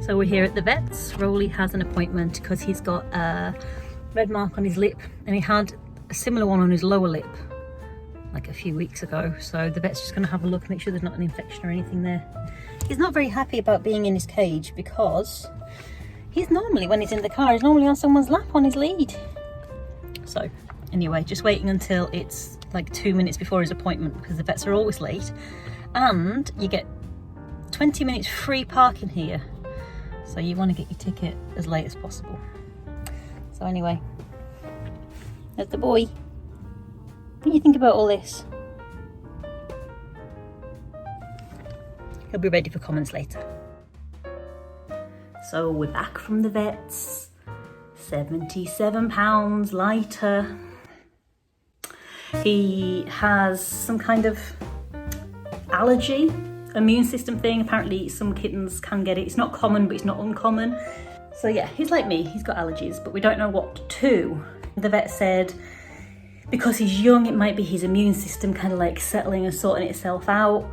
So we're here at the vet's. Rolly has an appointment because he's got a red mark on his lip, and he had a similar one on his lower lip like a few weeks ago. So the vet's just going to have a look, make sure there's not an infection or anything there. He's not very happy about being in his cage because he's normally, when he's in the car, he's normally on someone's lap on his lead. So anyway, just waiting until it's like 2 minutes before his appointment, because the vets are always late, and you get 20 minutes free parking here. So you want to get your ticket as late as possible. So anyway, there's the boy. What do you think about all this? He'll be ready for comments later. So we're back from the vets. 77 pounds lighter. He has some kind of allergy, immune system thing. Apparently some kittens can get it. It's not common, but it's not uncommon. So yeah, he's like me, he's got allergies, but we don't know what to. The vet said because he's young, it might be his immune system kind of like settling and sorting itself out.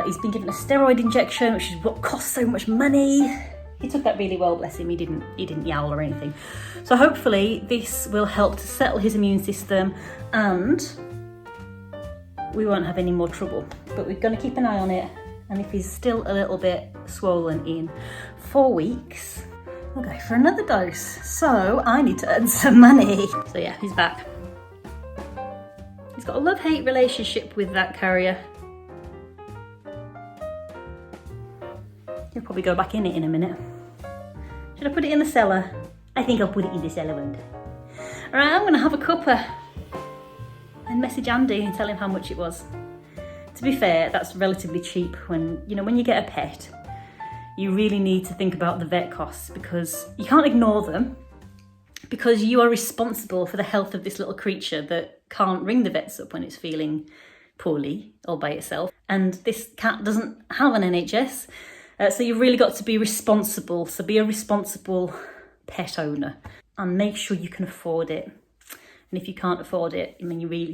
He's been given a steroid injection, which is what costs so much money. He took that really well, bless him. He didn't yowl or anything. So hopefully this will help to settle his immune system and we won't have any more trouble. But we're going to keep an eye on it, and if he's still a little bit swollen in 4 weeks, we'll go for another dose. So I need to earn some money. So yeah, he's back. He's got a love-hate relationship with that carrier. He'll probably go back in it in a minute. Should I put it in the cellar? I think I'll put it in the cellar one day. Alright, I'm going to have a cuppa and message Andy and tell him how much it was. To be fair, that's relatively cheap. When you get a pet, you really need to think about the vet costs, because you can't ignore them, because you are responsible for the health of this little creature that can't ring the vets up when it's feeling poorly all by itself. And this cat doesn't have an NHS. So you've really got to be responsible. So be a responsible pet owner and make sure you can afford it. And if you can't afford it, I mean, you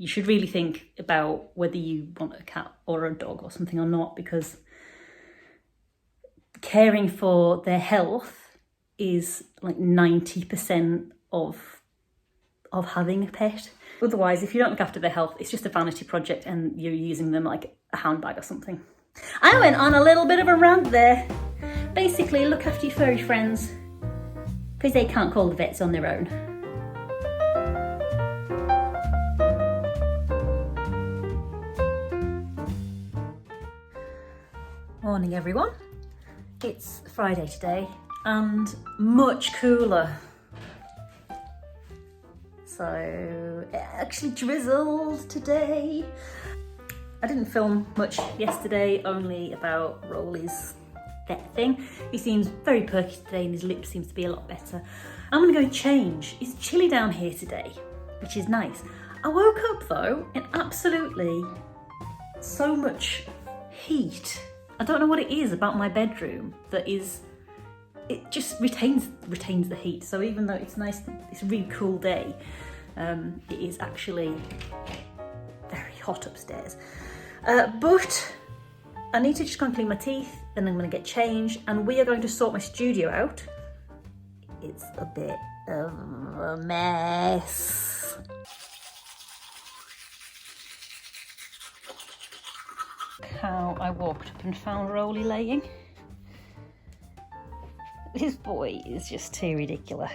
should really think about whether you want a cat or a dog or something or not, because caring for their health is like 90% of having a pet. Otherwise, if you don't look after their health, it's just a vanity project and you're using them like a handbag or something. I went on a little bit of a rant there. Basically, look after your furry friends, because they can't call the vets on their own. Morning everyone. It's Friday today and much cooler. So it actually drizzled today. I didn't film much yesterday, only about Rolly's vet thing. He seems very perky today and his lip seems to be a lot better. I'm gonna go change. It's chilly down here today, which is nice. I woke up though in absolutely so much heat. I don't know what it is about my bedroom that it just retains the heat. So even though it's nice, it's a really cool day, it is actually very hot upstairs. But I need to just go and clean my teeth, then I'm going to get changed, and we are going to sort my studio out. It's a bit of a mess. How I walked up and found Rolly laying. This boy is just too ridiculous.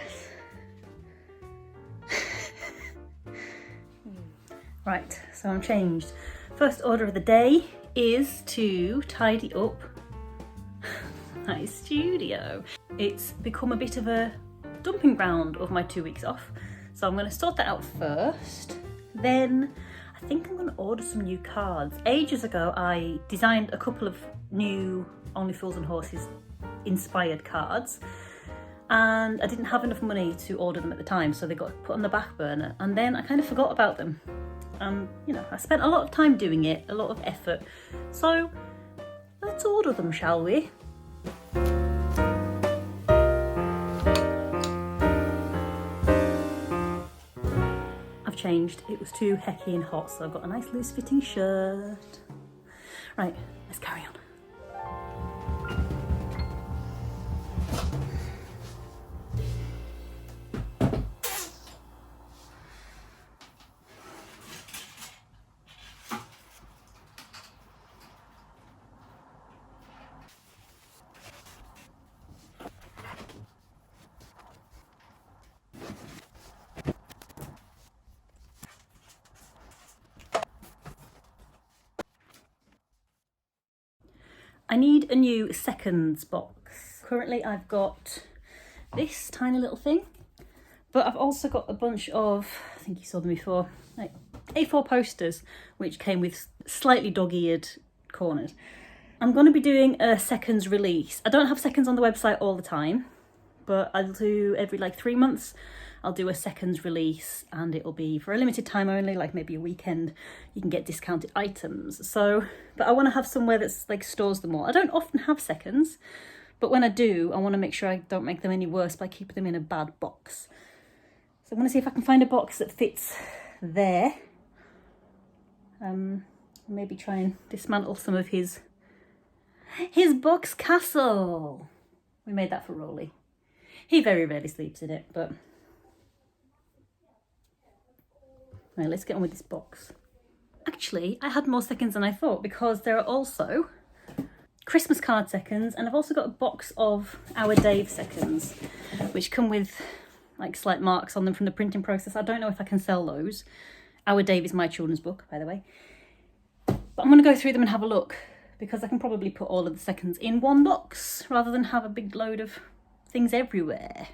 Right, so I'm changed. First order of the day is to tidy up my studio. It's become a bit of a dumping ground of my 2 weeks off, so I'm going to sort that out first. Then I think I'm going to order some new cards. Ages ago I designed a couple of new Only Fools and Horses inspired cards, and I didn't have enough money to order them at the time, so they got put on the back burner, and then I kind of forgot about them. I spent a lot of time doing it, a lot of effort, so let's order them, shall we? I've changed. It was too hecky and hot, so I've got a nice loose fitting shirt. Right, let's carry on. I need a new seconds box. Currently I've got this tiny little thing, but I've also got a bunch of, I think you saw them before, like A4 posters, which came with slightly dog-eared corners. I'm going to be doing a seconds release. I don't have seconds on the website all the time, but I'll do every like 3 months. I'll do a seconds release, and it'll be for a limited time only, like maybe a weekend. You can get discounted items. So, but I want to have somewhere that's like stores them all. I don't often have seconds, but when I do, I want to make sure I don't make them any worse by keeping them in a bad box. So I want to see if I can find a box that fits there. Maybe try and dismantle some of his box castle. We made that for Rolly. He very rarely sleeps in it, but right, let's get on with this box. Actually, I had more seconds than I thought, because there are also Christmas card seconds, and I've also got a box of Our Dave seconds, which come with like slight marks on them from the printing process. I don't know if I can sell those. Our Dave is my children's book, by the way. But I'm going to go through them and have a look, because I can probably put all of the seconds in one box rather than have a big load of things everywhere.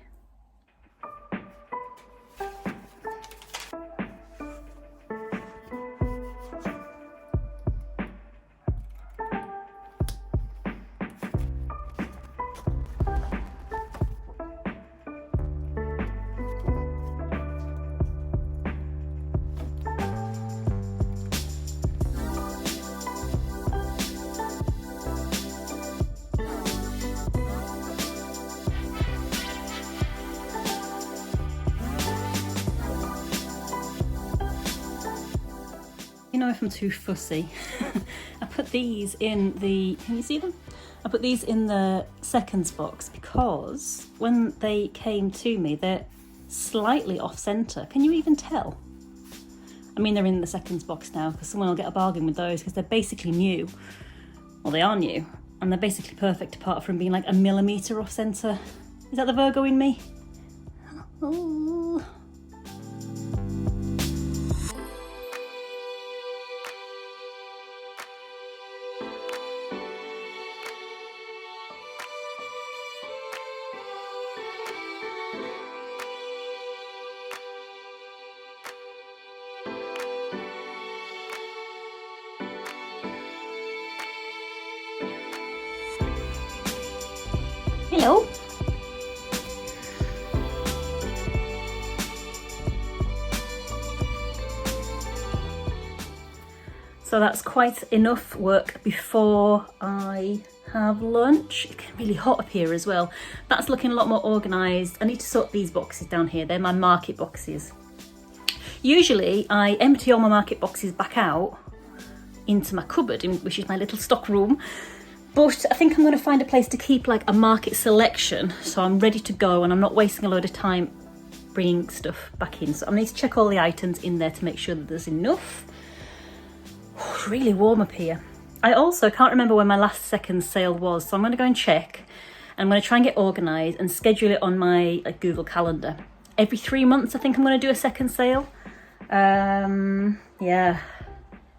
You know, if I'm too fussy, I put these in the, can you see them? I put these in the seconds box because when they came to me, they're slightly off center. Can you even tell? I mean, they're in the seconds box now because someone will get a bargain with those, because they're basically new. Well, they are new, and they're basically perfect apart from being like a millimetre off center. Is that the Virgo in me? Oh. Hello. So that's quite enough work before I have lunch. It's getting really hot up here as well. That's looking a lot more organised. I need to sort these boxes down here. They're my market boxes. Usually I empty all my market boxes back out into my cupboard, which is my little stock room. But I think I'm going to find a place to keep like a market selection, so I'm ready to go and I'm not wasting a load of time bringing stuff back in. So I need to check all the items in there to make sure that there's enough. Oh, it's really warm up here. I also can't remember when my last second sale was, so I'm going to go and check. And I'm going to try and get organised and schedule it on my Google Calendar. Every 3 months I think I'm going to do a second sale. Yeah,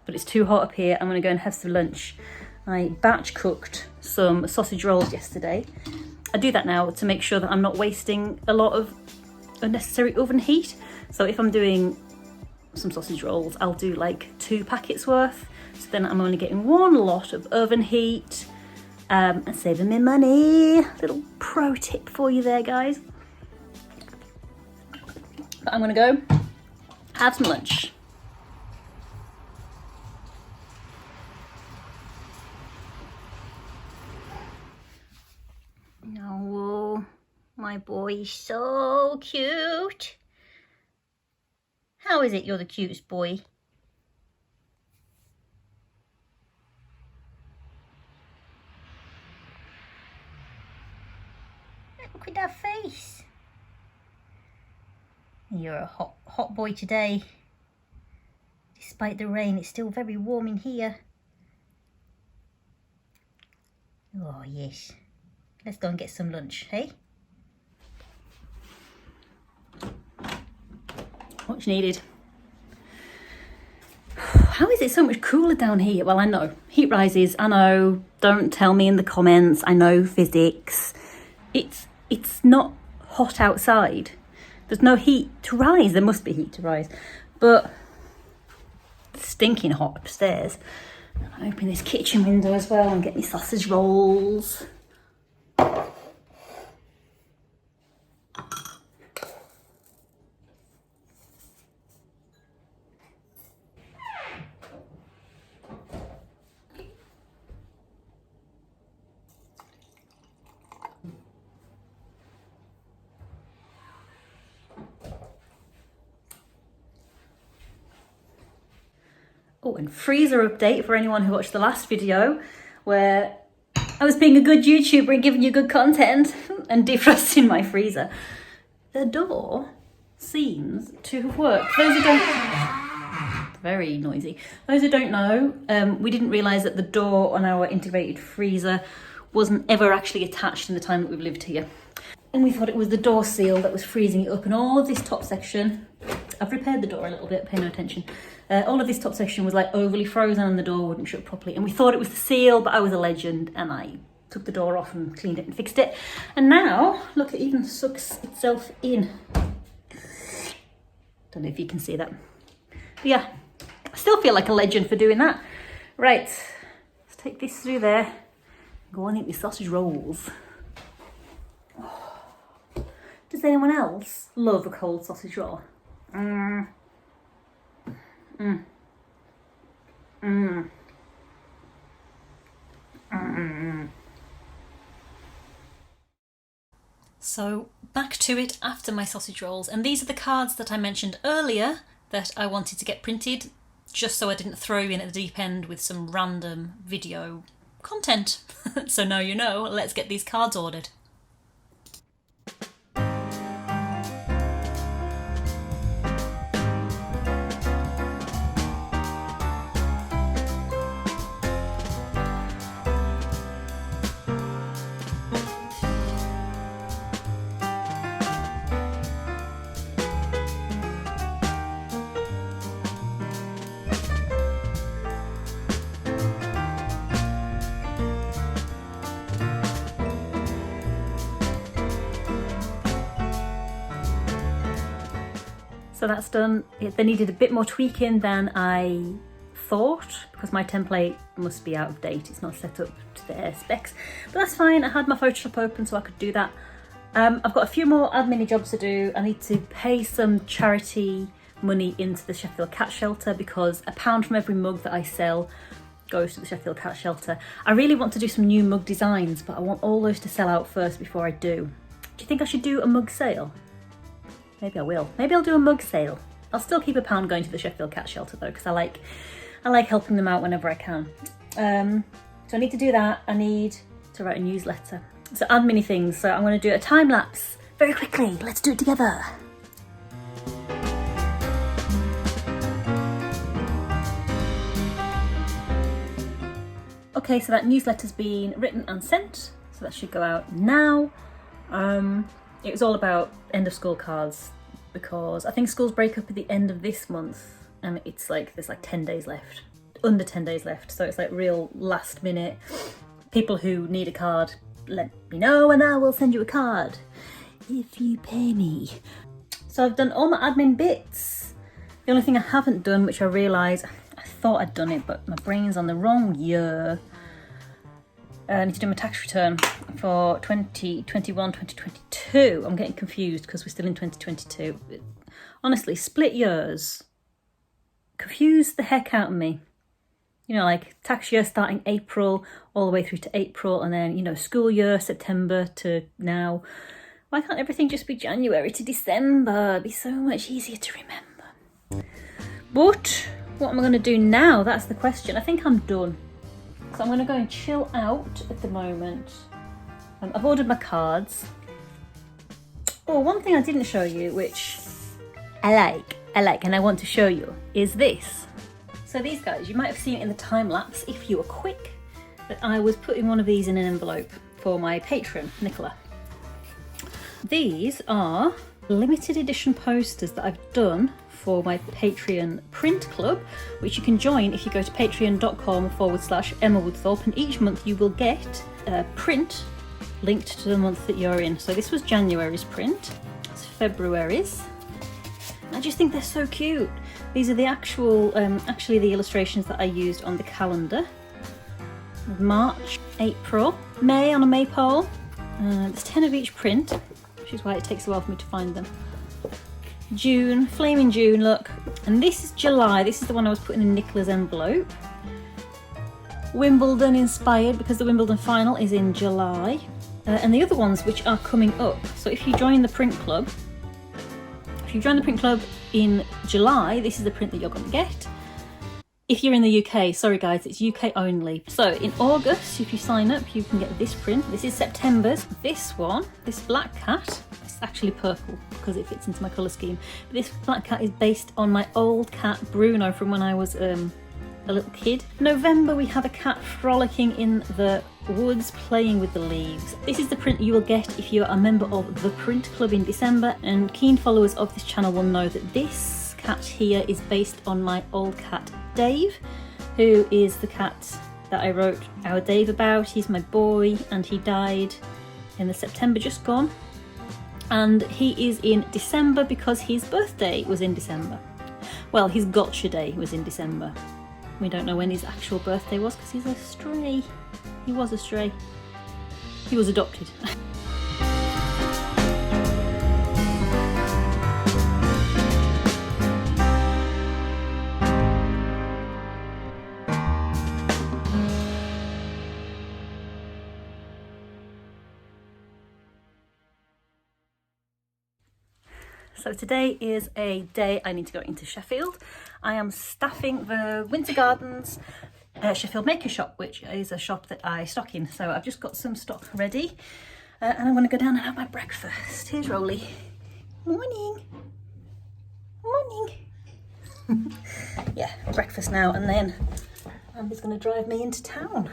but it's too hot up here. I'm going to go and have some lunch. I batch cooked some sausage rolls yesterday. I do that now to make sure that I'm not wasting a lot of unnecessary oven heat. So if I'm doing some sausage rolls, I'll do like 2 packets worth. So then I'm only getting 1 lot of oven heat and saving me money. Little pro tip for you there, guys. But I'm gonna go have some lunch. Oh, my boy is so cute. How is it you're the cutest boy? Look at that face. You're a hot boy today. Despite the rain, it's still very warm in here. Oh, yes. Let's go and get some lunch, hey? Much needed. How is it so much cooler down here? Well, I know. Heat rises, I know. don't tell me in the comments. I know physics. It's not hot outside. There's no heat to rise. There must be heat to rise, but it's stinking hot upstairs. I open this kitchen window as well and get me sausage rolls. Oh, and freezer update for anyone who watched the last video where I was being a good YouTuber and giving you good content and defrosting my freezer. The door seems to have worked. Those who don't... Very noisy. Those who don't know, we didn't realise that the door on our integrated freezer wasn't ever actually attached in the time that we've lived here. And we thought it was the door seal that was freezing it up, and all of this top section, I've repaired the door a little bit, pay no attention. All of this top section was like overly frozen and the door wouldn't shut properly. And we thought it was the seal, but I was a legend and I took the door off and cleaned it and fixed it. And now, look, it even sucks itself in. Don't know if you can see that. But yeah, I still feel like a legend for doing that. Right, let's take this through there. Go and eat these sausage rolls. Does anyone else love a cold sausage roll? So back to it after my sausage rolls, and these are the cards that I mentioned earlier that I wanted to get printed just so I didn't throw you in at the deep end with some random video content. So now you know, let's get these cards ordered. So that's done. They needed a bit more tweaking than I thought because my template must be out of date. It's not set up to their specs, but that's fine. I had my Photoshop open so I could do that. I've got a few more admin jobs to do. I need to pay some charity money into the Sheffield Cat Shelter because £1 from every mug that I sell goes to the Sheffield Cat Shelter. I really want to do some new mug designs, but I want all those to sell out first before I do. Do you think I should do a mug sale? Maybe I will. Maybe I'll do a mug sale. I'll still keep £1 going to the Sheffield Cat Shelter though, because I like helping them out whenever I can. So I need to do that. I need to write a newsletter. So admin things. So I'm going to do a time lapse very quickly. Let's do it together. Okay, so that newsletter's been written and sent, so that should go out now. It was all about end of school cards because I think schools break up at the end of this month and it's like there's like 10 days left, under 10 days left, so it's like real last minute. People who need a card, let me know and I will send you a card if you pay me. So I've done all my admin bits. The only thing I haven't done, which I realise, I thought I'd done it but my brain's on the wrong year. I need to do my tax return for 2021, 2022. I'm getting confused because we're still in 2022. Honestly, split years confuse the heck out of me. You know, like tax year starting April all the way through to April, and then, you know, school year, September to now. Why can't everything just be January to December? It'd be so much easier to remember. But what am I going to do now? That's the question. I think I'm done. So I'm going to go and chill out at the moment. I've ordered my cards. Oh, one thing I didn't show you, which I like and I want to show you, is this. So these guys, you might have seen it in the time lapse if you were quick, that I was putting one of these in an envelope for my patron, Nicola. These are limited edition posters that I've done for my Patreon print club, which you can join if you go to patreon.com/Emma Woodthorpe, and each month you will get a print linked to the month that you're in. So this was January's print, it's February's. I just think they're so cute. These are the actually the illustrations that I used on the calendar. March, April, May on a maypole. There's 10 of each print, which is why it takes a while for me to find them. June, Flaming June, look. And this is July. This is the one I was putting in Nicola's envelope. Wimbledon inspired, because the Wimbledon final is in July. And the other ones which are coming up. So if you join the print club, in July, this is the print that you're going to get. If you're in the UK, sorry guys, it's UK only. So in August, if you sign up, you can get this print. This is September's. This one, this black cat, it's actually purple because it fits into my colour scheme. But this black cat is based on my old cat Bruno from when I was a little kid. November, we have a cat frolicking in the woods, playing with the leaves. This is the print you will get if you're a member of the print club in December, and keen followers of this channel will know that this cat here is based on my old cat Dave, who is the cat that I wrote Our Dave about. He's my boy, and he died in the September just gone, and he is in December because his birthday was in December. Well, his gotcha day was in December. We don't know when his actual birthday was because he's a stray. He was a stray. He was adopted. So today is a day I need to go into Sheffield. I am staffing the Winter Gardens Sheffield Makers Shop, which is a shop that I stock in. So I've just got some stock ready and I want to go down and have my breakfast. Here's Rolly. Morning. Morning. Yeah, breakfast now, and then Amber's going to drive me into town.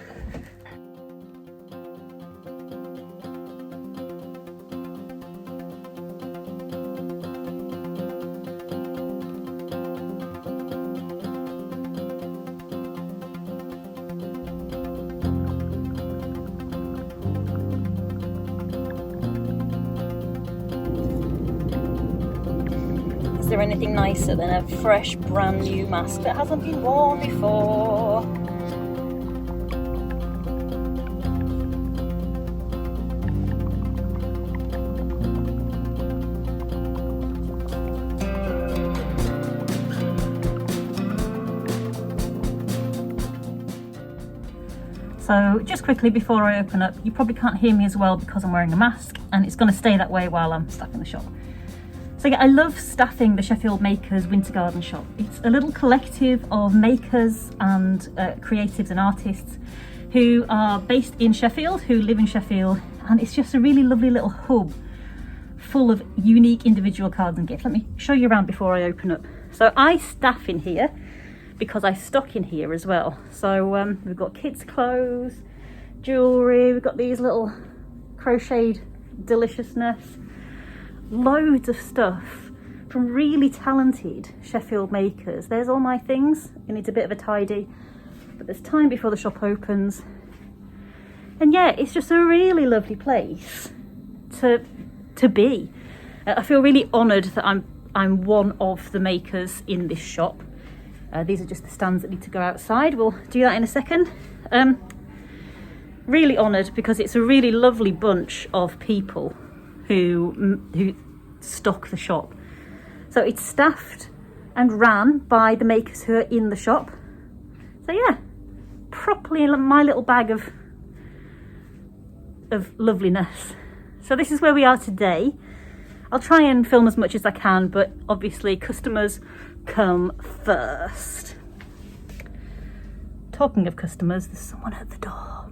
Is there anything nicer than a fresh brand new mask that hasn't been worn before? So just quickly before I open up, you probably can't hear me as well because I'm wearing a mask, and it's going to stay that way while I'm staffing the shop. So yeah, I love staffing the Sheffield Makers Winter Garden Shop. It's a little collective of makers and creatives and artists who are based in Sheffield, who live in Sheffield, and it's just a really lovely little hub full of unique individual cards and gifts. Let me show you around before I open up. So I staff in here because I stock in here as well. So we've got kids' clothes, jewellery, we've got these little crocheted deliciousness, loads of stuff from really talented Sheffield makers. There's all my things. It needs a bit of a tidy, but there's time before the shop opens. And yeah, it's just a really lovely place to be. I feel really honoured that I'm one of the makers in this shop. These are just the stands that need to go outside. We'll do that in a second. Really honoured because it's a really lovely bunch of people who stock the shop. So it's staffed and ran by the makers who are in the shop. So yeah, properly my little bag of loveliness. So this is where we are today. I'll try and film as much as I can, but obviously customers come first. Talking of customers, there's someone at the door.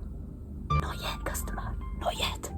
Not yet, customer, not yet.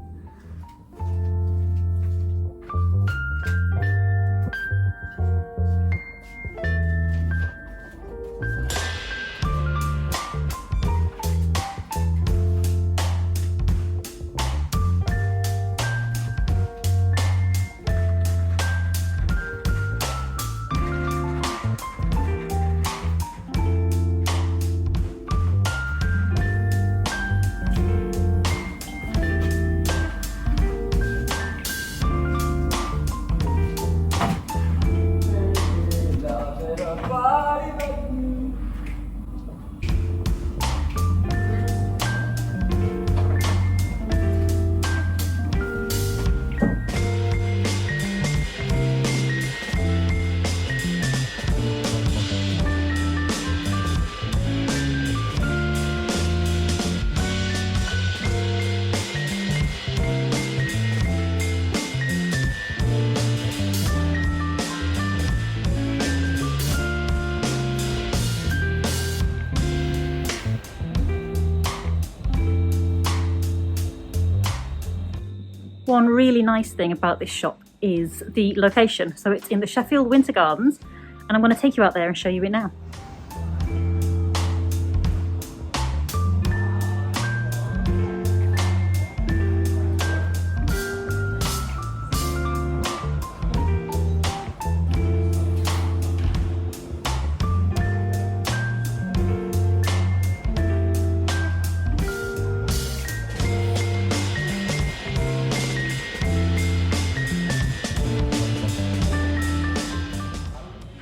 one really nice thing about this shop is the location. So it's in the Sheffield Winter Gardens, and I'm going to take you out there and show you it now.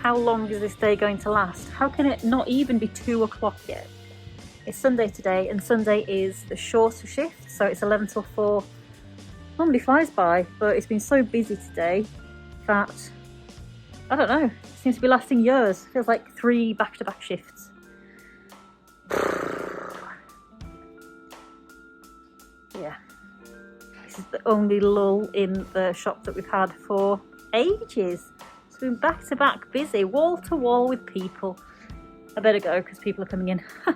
How long is this day going to last? How can it not even be 2 o'clock yet? It's Sunday today, and Sunday is the shorter shift, so it's 11 till 4. Normally flies by, but it's been so busy today that, I don't know, it seems to be lasting years. It feels like 3 back-to-back shifts. Yeah. This is the only lull in the shop that we've had for ages. Been back to back busy, wall to wall with people. I better go because people are coming in. How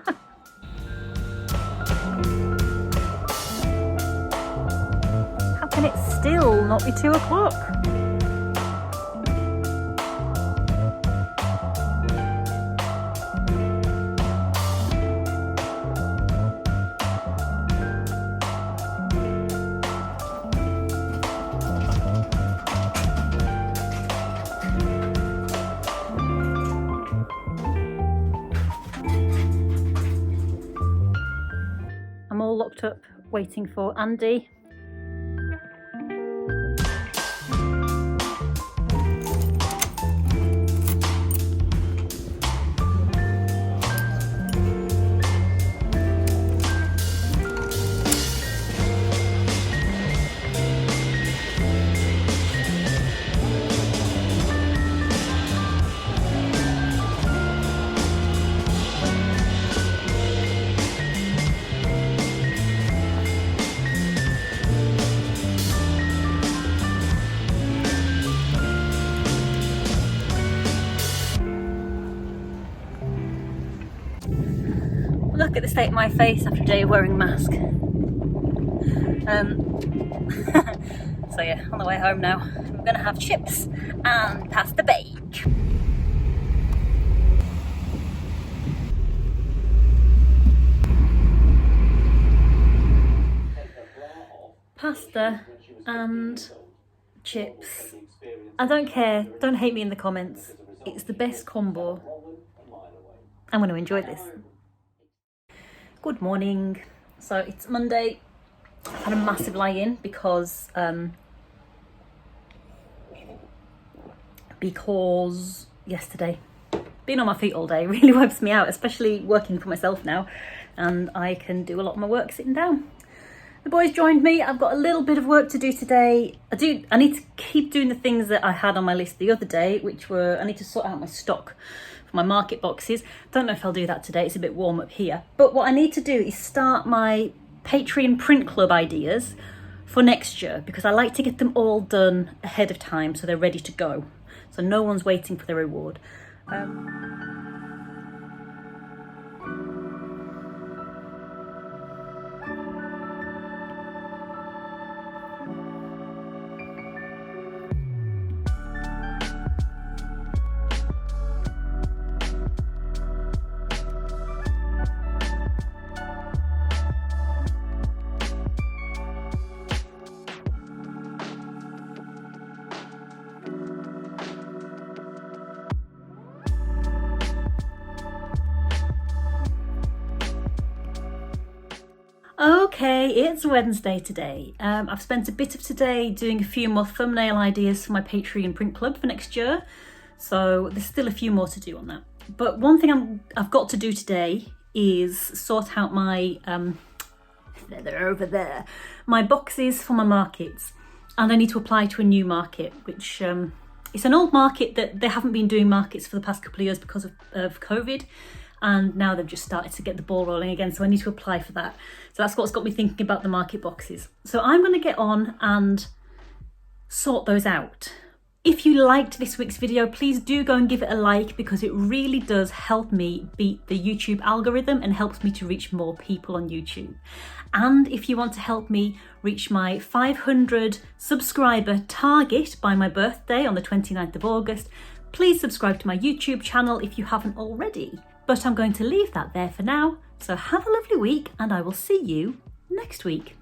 can it still not be 2 o'clock? I'm all locked up waiting for Andy. Look at the state of my face after a day of wearing a mask. So yeah, on the way home now, we're gonna have chips and pasta bake. Pasta and chips. I don't care, don't hate me in the comments. It's the best combo. I'm going to enjoy this. Good morning. So it's Monday. I've had a massive lie-in because yesterday, being on my feet all day really wipes me out, especially working for myself now, and I can do a lot of my work sitting down. The boys joined me. I've got a little bit of work to do today. I need to keep doing the things that I had on my list the other day, which were, I need to sort out my stock for my market boxes. Don't know if I'll do that today. It's a bit warm up here. But what I need to do is start my Patreon print club ideas for next year, because I like to get them all done ahead of time so they're ready to go. So no one's waiting for their reward. Okay, it's Wednesday today. I've spent a bit of today doing a few more thumbnail ideas for my Patreon print club for next year. So there's still a few more to do on that. But one thing I've got to do today is sort out my, they're over there, my boxes for my markets. And I need to apply to a new market, which it's an old market that they haven't been doing markets for the past couple of years because of COVID. And now they've just started to get the ball rolling again, so I need to apply for that. So that's what's got me thinking about the market boxes. So I'm going to get on and sort those out. If you liked this week's video, please do go and give it a like, because it really does help me beat the YouTube algorithm and helps me to reach more people on YouTube. And if you want to help me reach my 500 subscriber target by my birthday on the 29th of August, please subscribe to my YouTube channel if you haven't already. But I'm going to leave that there for now. So have a lovely week, and I will see you next week.